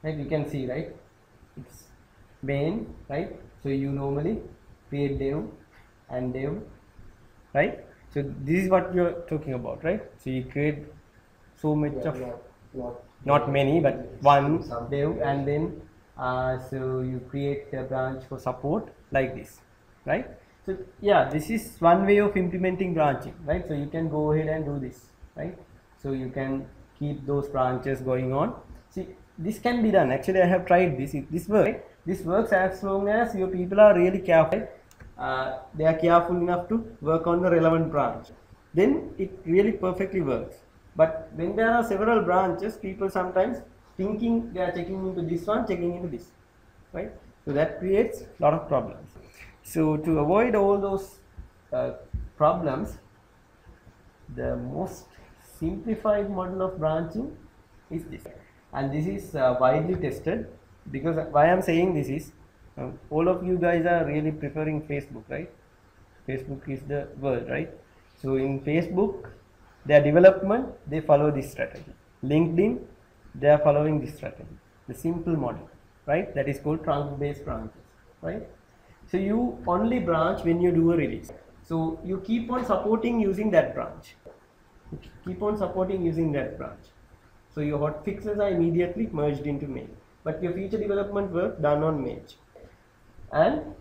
Right, you can see, right? It's main, right? So you normally create dev and dev, right? So this is what you're talking about, right? So you create so much of, not many, but one dev, and then so you create a branch for support like this, right? So yeah, this is one way of implementing branching, right? So you can go ahead and do this, right? So you can keep keep those branches going on. See, this can be done. Actually, I have tried this. This works. Right? This works as long as your people are really careful. Right? They are careful enough to work on the relevant branch. Then it really perfectly works. But when there are several branches, people sometimes thinking they are checking into this one, checking into this, right? So that creates a lot of problems. So to avoid all those problems, the most simplified model of branching is this, and this is widely tested. Because why I'm saying this is, all of you guys are really preferring Facebook, right? Facebook is the world, right? So in Facebook, their development, they follow this strategy. LinkedIn, they are following this strategy, the simple model, right? That is called trunk based branches, right? So you only branch when you do a release. So you keep on supporting using that branch. You keep on supporting using that branch. So your hot fixes are immediately merged into main, but your feature development work done on Mage. And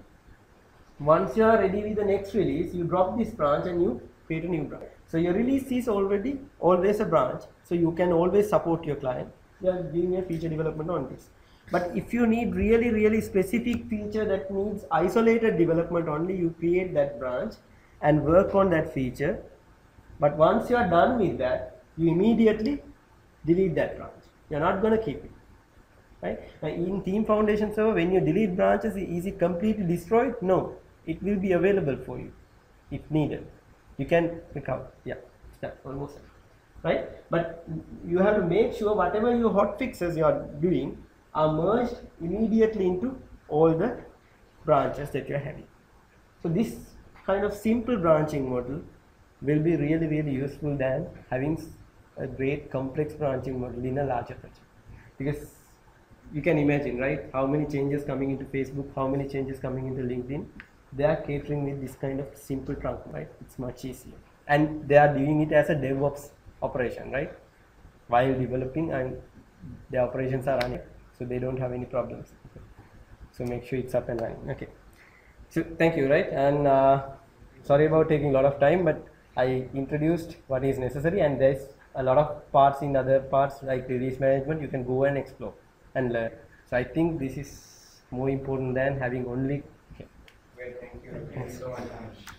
once you are ready with the next release, you drop this branch and you create a new branch. So your release is already always a branch, so you can always support your client. You are doing a feature development on this. But if you need really specific feature that needs isolated development only, you create that branch and work on that feature. But once you are done with that, you immediately delete that branch. You are not going to keep it. Right? Now in Theme Foundation server, when you delete branches, is it completely destroyed? No, it will be available for you if needed. You can recover. Yeah, start almost right. But you have to make sure whatever your hot fixes you are doing are merged immediately into all the branches that you are having. So this kind of simple branching model will be really useful than having a great complex branching model in a larger project, because you can imagine, right, how many changes coming into Facebook, how many changes coming into LinkedIn. They are catering with this kind of simple trunk, right? It's much easier, and they are doing it as a DevOps operation, right, while developing, and the operations are running, so they don't have any problems. Okay. So make sure it's up and running. Okay, so thank you, right? And sorry about taking a lot of time, but I introduced what is necessary, and there's a lot of parts in other parts like release management. You can go and explore and learn. So I think this is more important than having only. Okay. Great, thank you. Thank you so much, Anish.